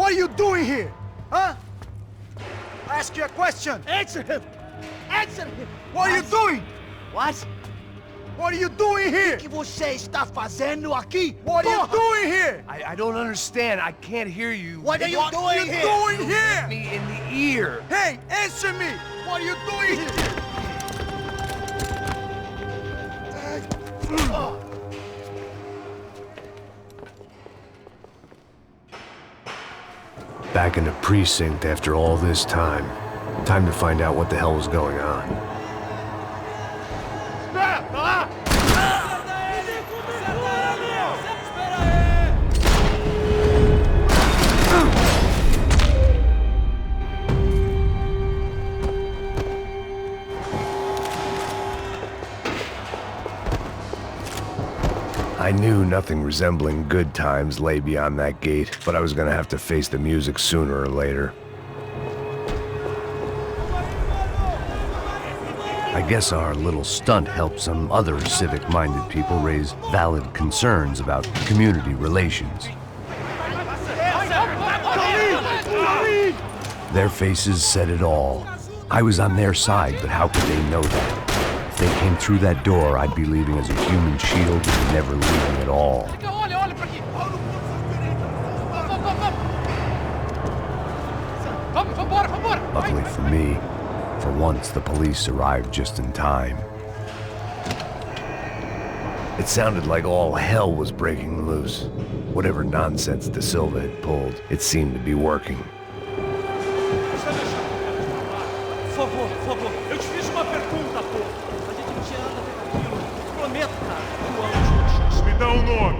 What are you doing here? Huh? I ask you a question. Answer him! Answer him! What are you doing? What? What are you doing here? O que você está fazendo aqui? What are you doing here? I don't understand. I can't hear you. What are you doing here? Doing Hit here? me in the ear. Hey, answer me! What are you doing here? Back in the precinct after all this time. Time to find out what the hell was going on. I knew nothing resembling good times lay beyond that gate, but I was gonna have to face the music sooner or later. I guess our little stunt helped some other civic-minded people raise valid concerns about community relations. Their faces said it all. I was on their side, but how could they know that? If they came through that door, I'd be leaving as a human shield and never leaving at all. Luckily for me, for once the police arrived just in time. It sounded like all hell was breaking loose. Whatever nonsense De Silva had pulled, it seemed to be working. Por favor, eu te fiz uma pergunta, pô. A gente não tinha nada a ver com aquilo. Prometo, cara. Eu amo juntos. Me dá um nome.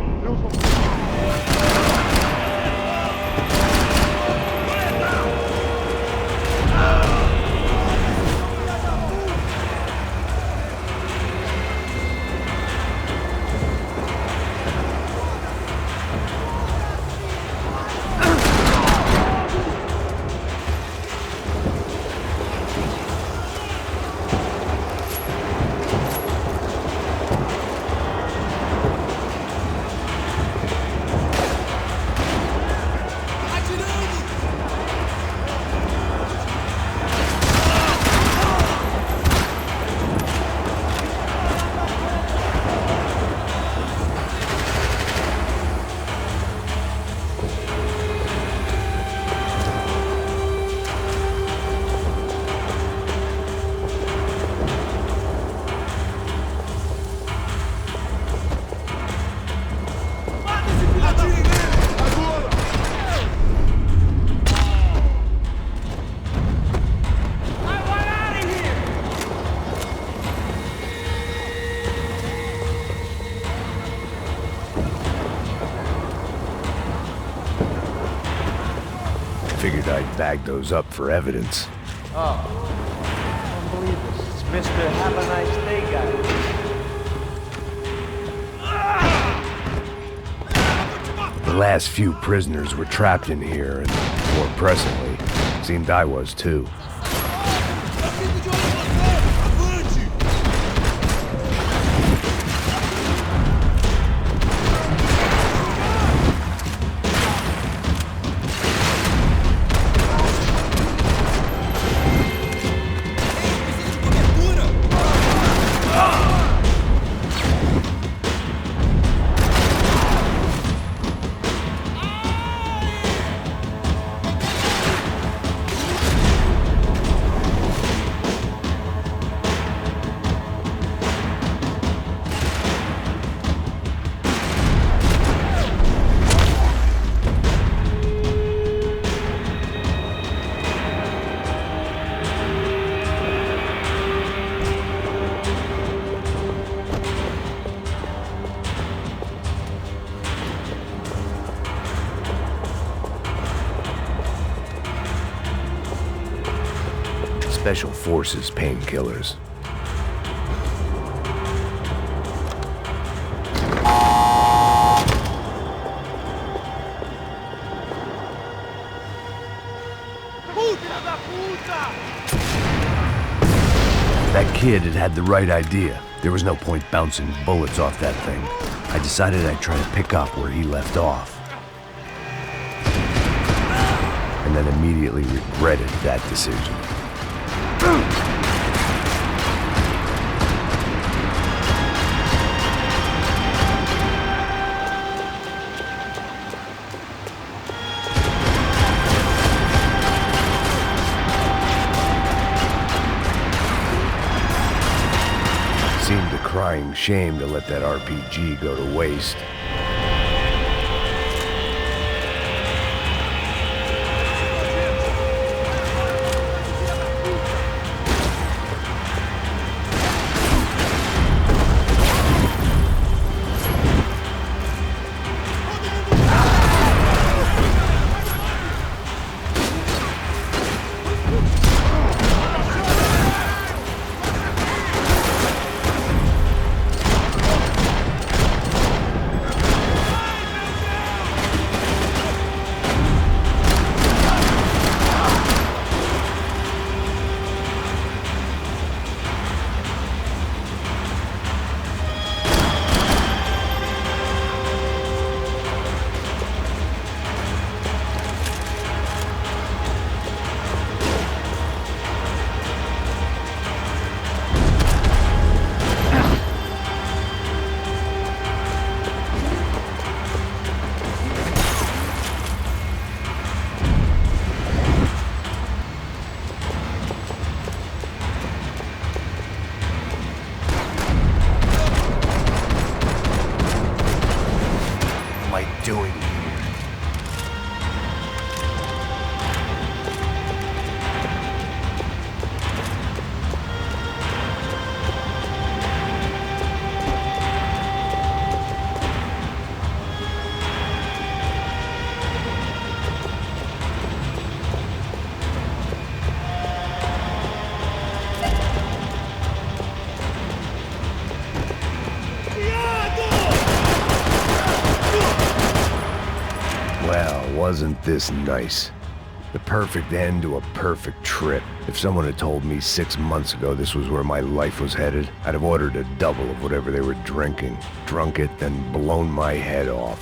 Figured I'd bag those up for evidence. Oh. I don't believe this. It's Mr. Have a Nice Day guy. The last few prisoners were trapped in here, and more pressingly, seemed I was too. Special Forces painkillers. That kid had the right idea. There was no point bouncing bullets off that thing. I decided I'd try to pick up where he left off. then immediately regretted that decision. Seemed a crying shame to let that RPG go to waste. Doing here? Well, wasn't this nice? The perfect end to a perfect trip. If someone had told me 6 months ago this was where my life was headed, I'd have ordered a double of whatever they were drinking, drunk it, then blown my head off.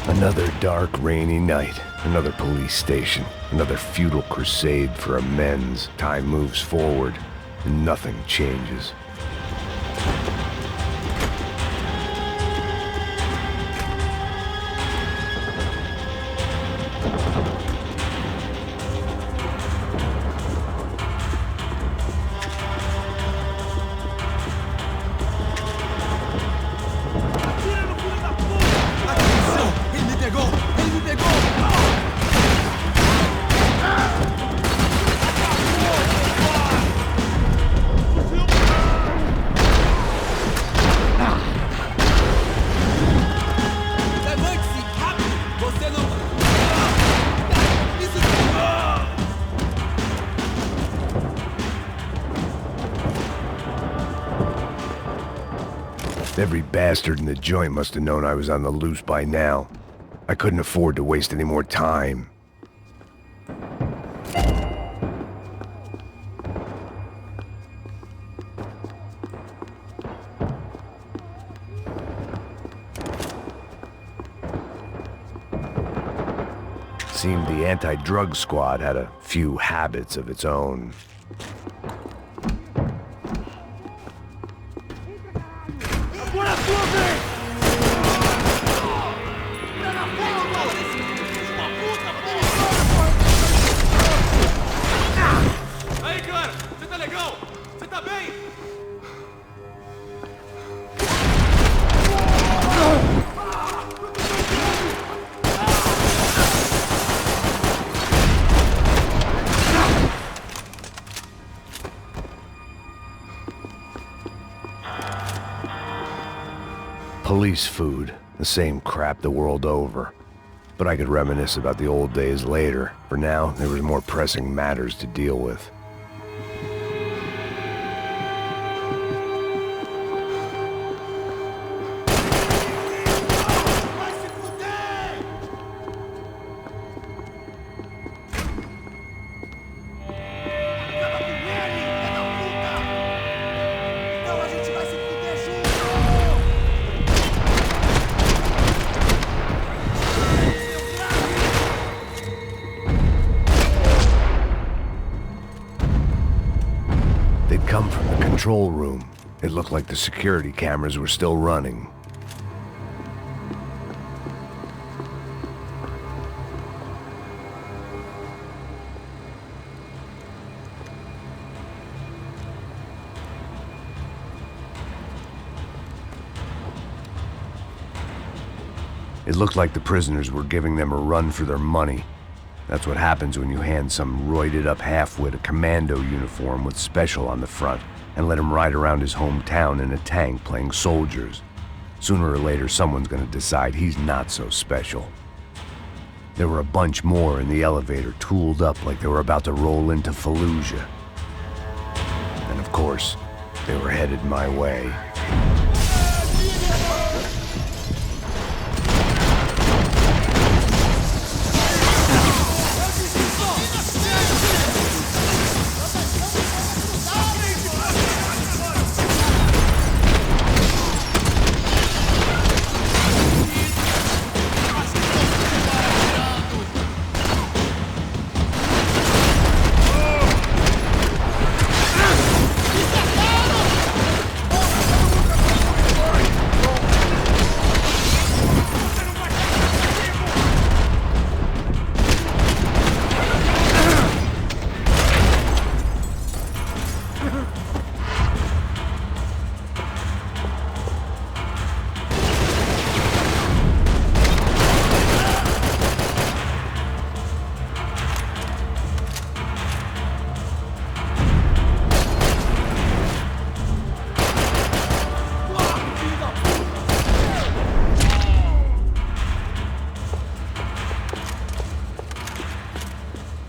Another dark, rainy night. Another police station. Another futile crusade for amends. Time moves forward, and nothing changes. Every bastard in the joint must have known I was on the loose by now. I couldn't afford to waste any more time. Seemed the anti-drug squad had a few habits of its own. Aí, cara, você tá legal? Você tá bem? Police food, the same crap the world over. But I could reminisce about the old days later. For now, there was more pressing matters to deal with. They'd come from the control room. It looked like the security cameras were still running. It looked like the prisoners were giving them a run for their money. That's what happens when you hand some roided-up halfwit a commando uniform with special on the front and let him ride around his hometown in a tank playing soldiers. Sooner or later, someone's gonna decide he's not so special. There were a bunch more in the elevator, tooled up like they were about to roll into Fallujah. And of course, they were headed my way.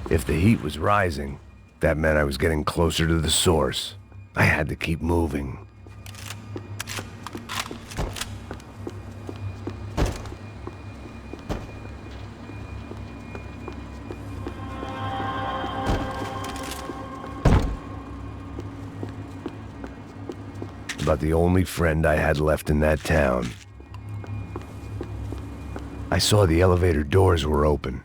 If the heat was rising, that meant I was getting closer to the source. I had to keep moving. About the only friend I had left in that town. I saw the elevator doors were open.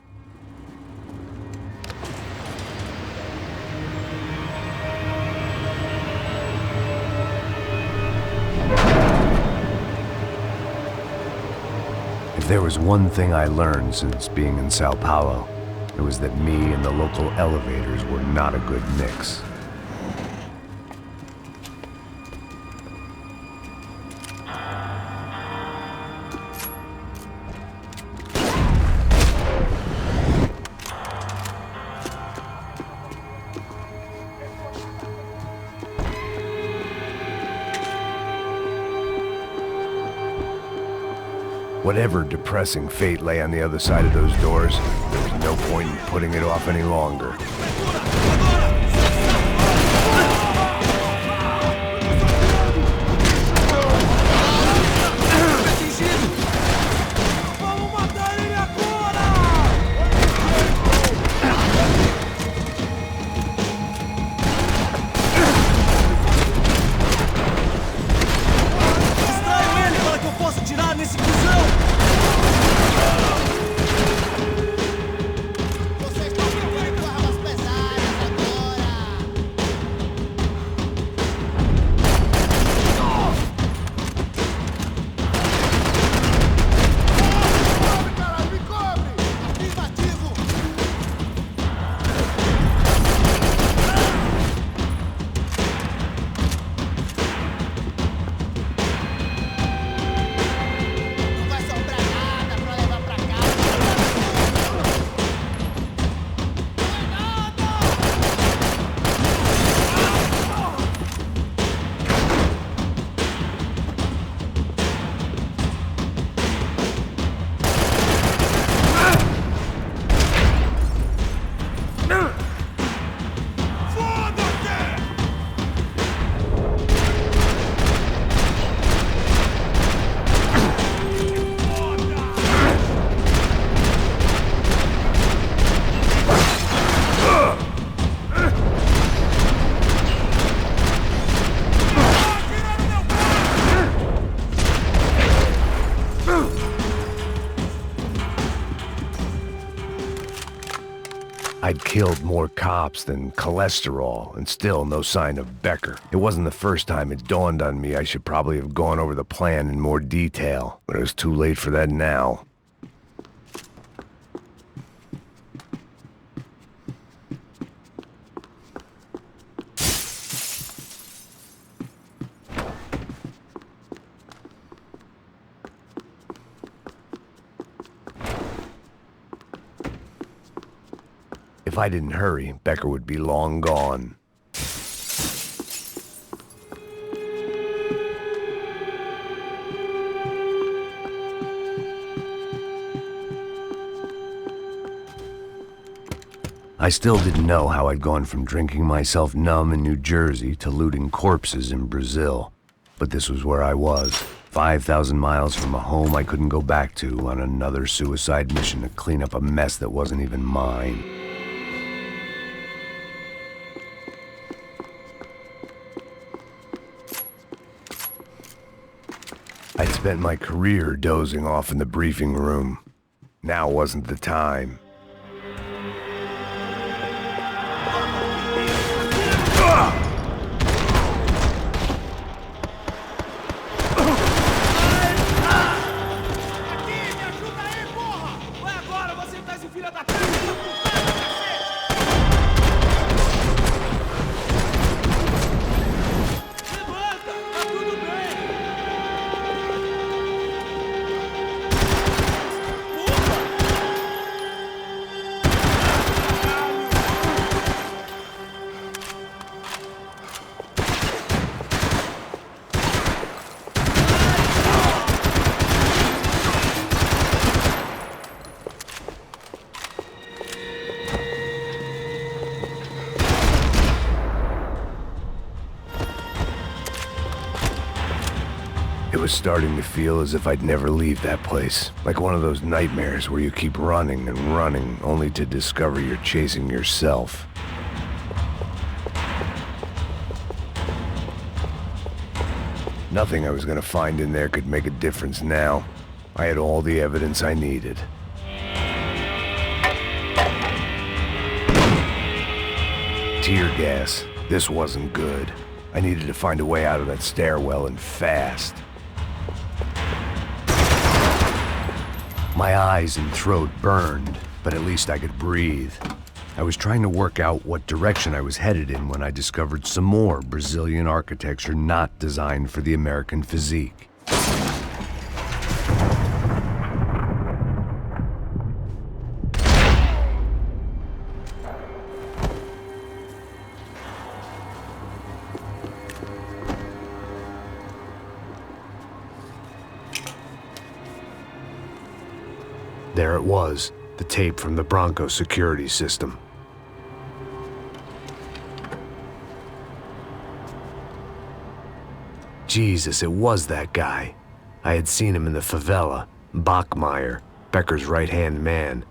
If there was one thing I learned since being in Sao Paulo, it was that me and the local elevators were not a good mix. Whatever depressing fate lay on the other side of those doors, there was no point in putting it off any longer. I'd killed more cops than cholesterol, and still no sign of Becker. It wasn't the first time it dawned on me I should probably have gone over the plan in more detail, but it was too late for that now. If I didn't hurry, Becker would be long gone. I still didn't know how I'd gone from drinking myself numb in New Jersey to looting corpses in Brazil. But this was where I was, 5,000 miles from a home I couldn't go back to, on another suicide mission to clean up a mess that wasn't even mine. I'd spent my career dozing off in the briefing room. Now wasn't the time. It was starting to feel as if I'd never leave that place. Like one of those nightmares where you keep running and running, only to discover you're chasing yourself. Nothing I was gonna find in there could make a difference now. I had all the evidence I needed. Tear gas. This wasn't good. I needed to find a way out of that stairwell, and fast. My eyes and throat burned, but at least I could breathe. I was trying to work out what direction I was headed in when I discovered some more Brazilian architecture not designed for the American physique. There it was, the tape from the Bronco security system. Jesus, it was that guy. I had seen him in the favela, Bachmeyer, Becker's right-hand man.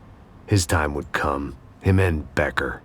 His time would come, him and Becker.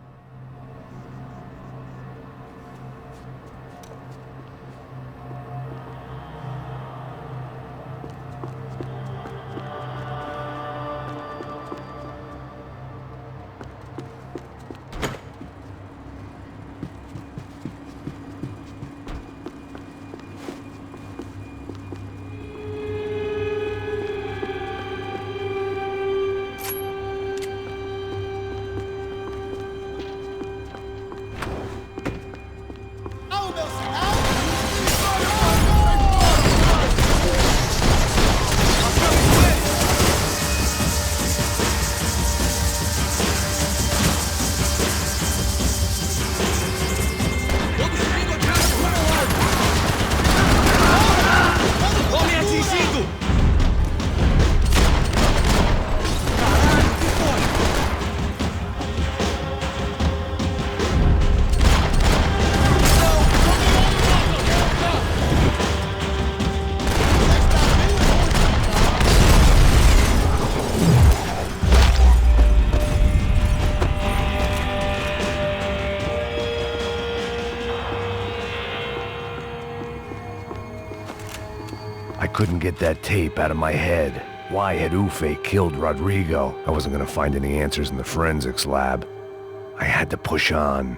I couldn't get that tape out of my head. Why had Ufe killed Rodrigo? I wasn't gonna find any answers in the forensics lab. I had to push on.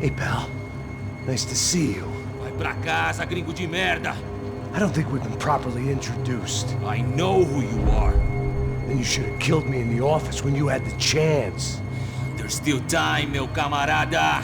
Hey, pal. Nice to see you. Vai pra casa, gringo de merda. I don't think we've been properly introduced. I know who you are. Then you should have killed me in the office when you had the chance. There's still time, meu camarada.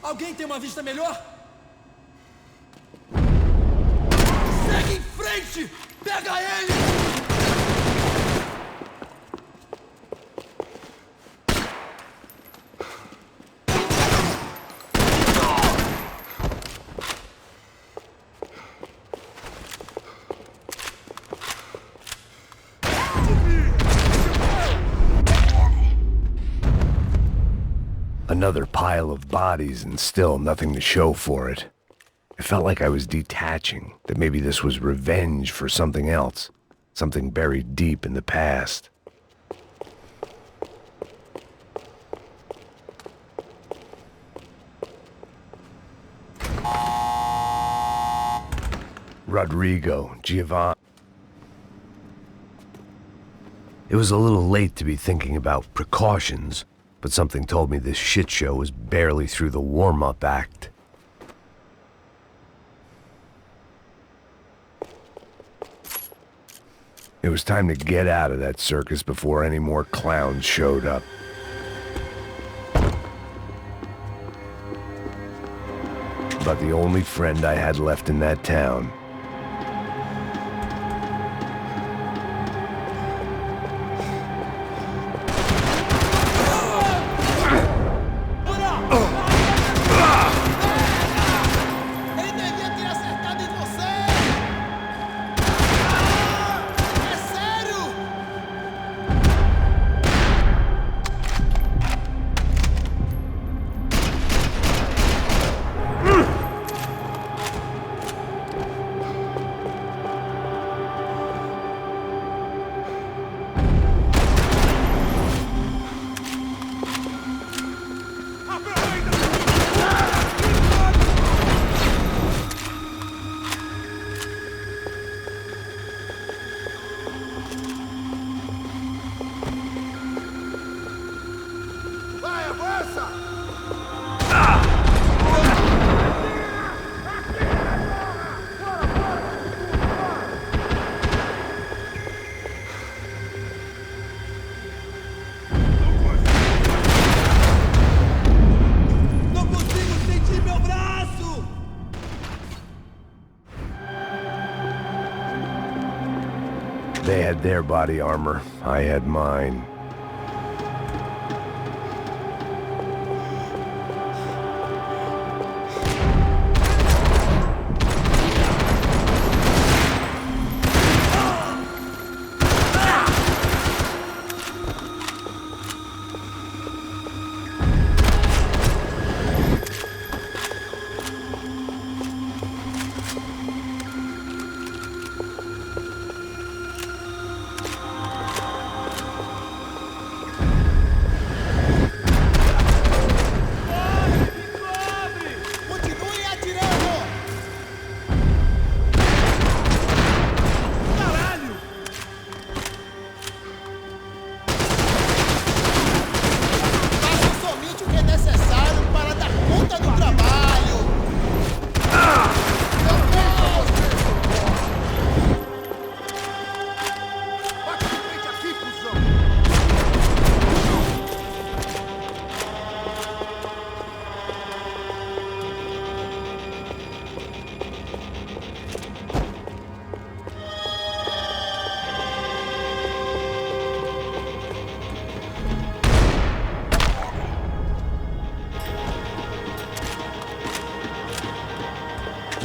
Alguém tem uma vista melhor? Segue em frente! Pega ele! Another pile of bodies and still nothing to show for it. It felt like I was detaching, that maybe this was revenge for something else, something buried deep in the past. Rodrigo, Giovanni. It was a little late to be thinking about precautions, but something told me this shit show was barely through the warm-up act. It was time to get out of that circus before any more clowns showed up. About the only friend I had left in that town. They had their body armor. I had mine.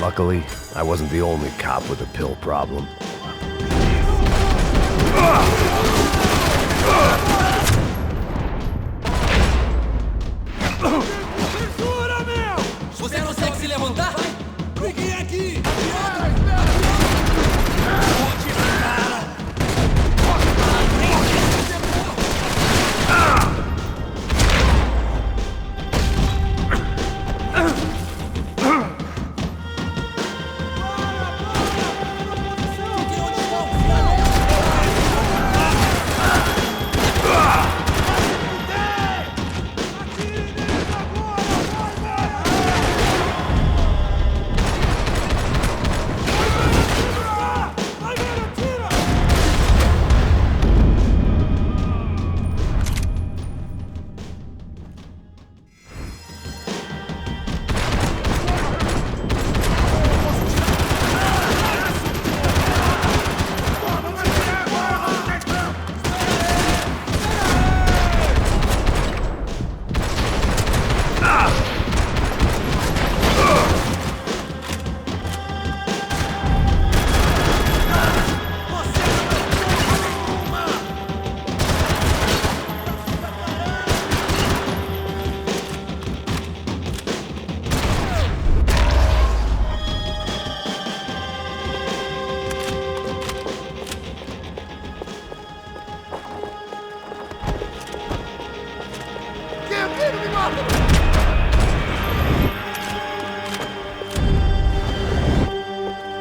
Luckily, I wasn't the only cop with a pill problem. Você consegue se levantar? Peguei aqui!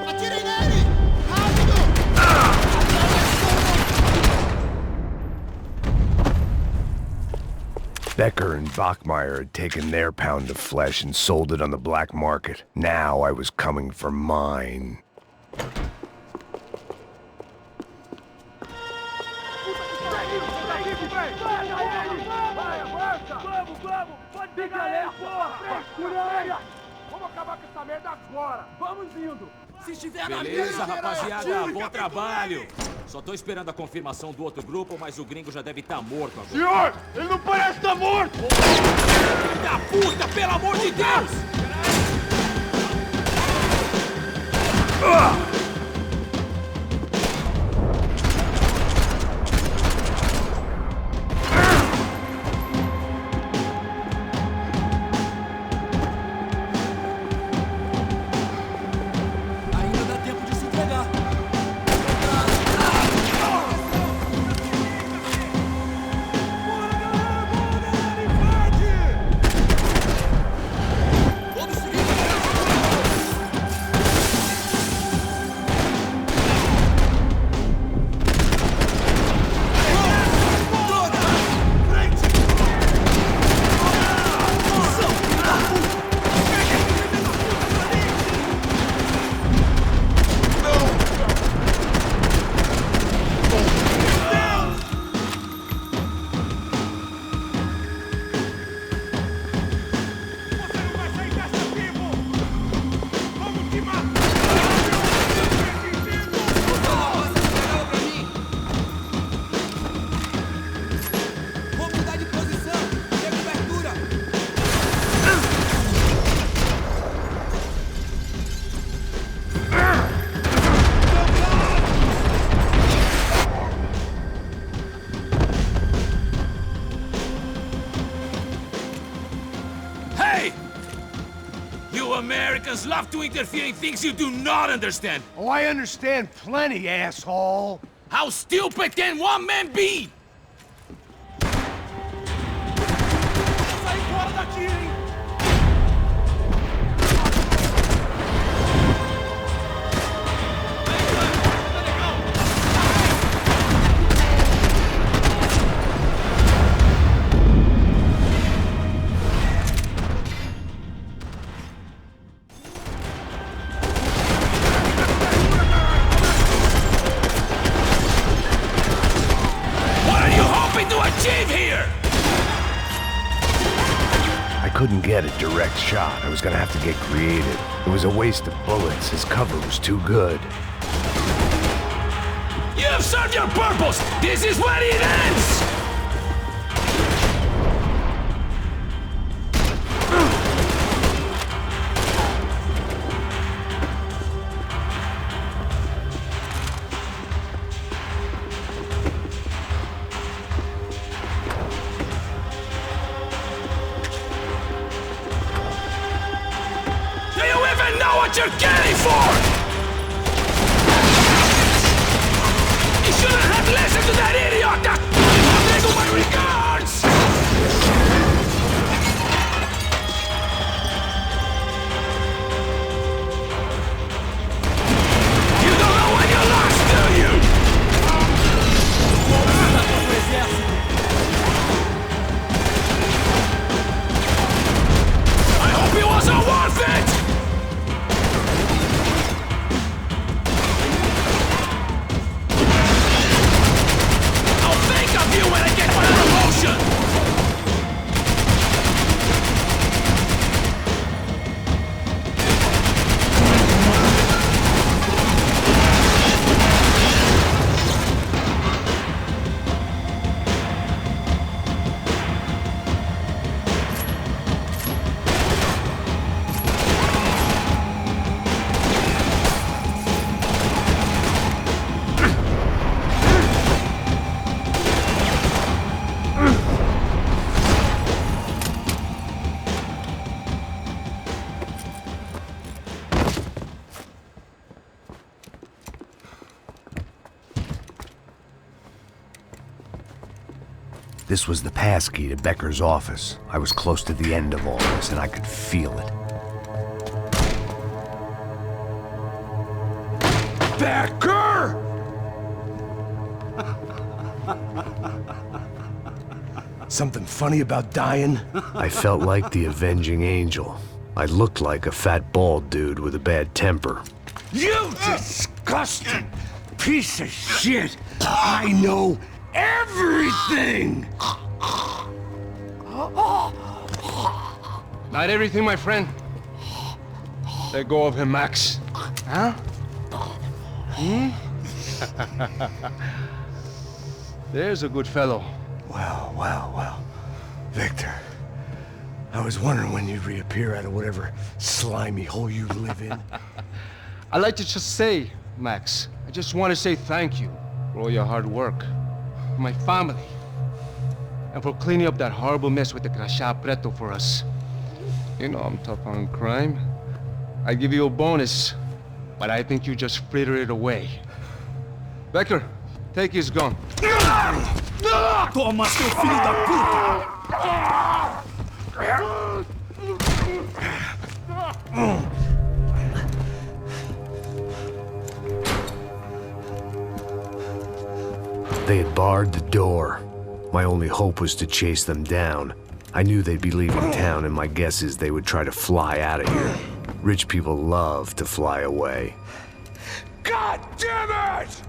Atirem nele! Rápido! Becker and Bachmeyer had taken their pound of flesh and sold it on the black market. Now I was coming for mine. Vamos acabar com essa merda agora! Vamos indo! Se estiver na Beleza, mira, rapaziada, bom trabalho. Só tô esperando a confirmação do outro grupo, mas o gringo já deve estar morto agora. Senhor, ele não parece estar morto! Filho da puta, pelo amor de Deus! ainda dá tempo de se entregar. Todos seguindo! Americans love to interfere in things you do not understand. Oh, I understand plenty, asshole. How stupid can one man be? Sai fora daqui, hein? What are you hoping to achieve here? I couldn't get a direct shot. I was gonna have to get creative. It was a waste of bullets. His cover was too good. You have served your purpose! This is where it ends! Do you even know what you're getting for? You shouldn't have listened to that idiot! Take my regards! You don't know when you're lost, do you? I hope it wasn't worth it! I'll think of you when I get my promotion! This was the passkey to Becker's office. I was close to the end of all this, and I could feel it. Becker! Something funny about dying? I felt like the avenging angel. I looked like a fat bald dude with a bad temper. You disgusting piece of shit! I know everything! Not everything, my friend. Let go of him, Max. Huh? There's a good fellow. Well. Victor, I was wondering when you'd reappear out of whatever slimy hole you live in. I'd like to just say, Max, I just want to say thank you for all your hard work, for my family, and for cleaning up that horrible mess with the Crachá Preto for us. You know I'm tough on crime. I give you a bonus, but I think you just fritter it away. Becker, take his gun. Toma, seu filho da puta! They had barred the door. My only hope was to chase them down. I knew they'd be leaving town, and my guess is they would try to fly out of here. Rich people love to fly away. God damn it!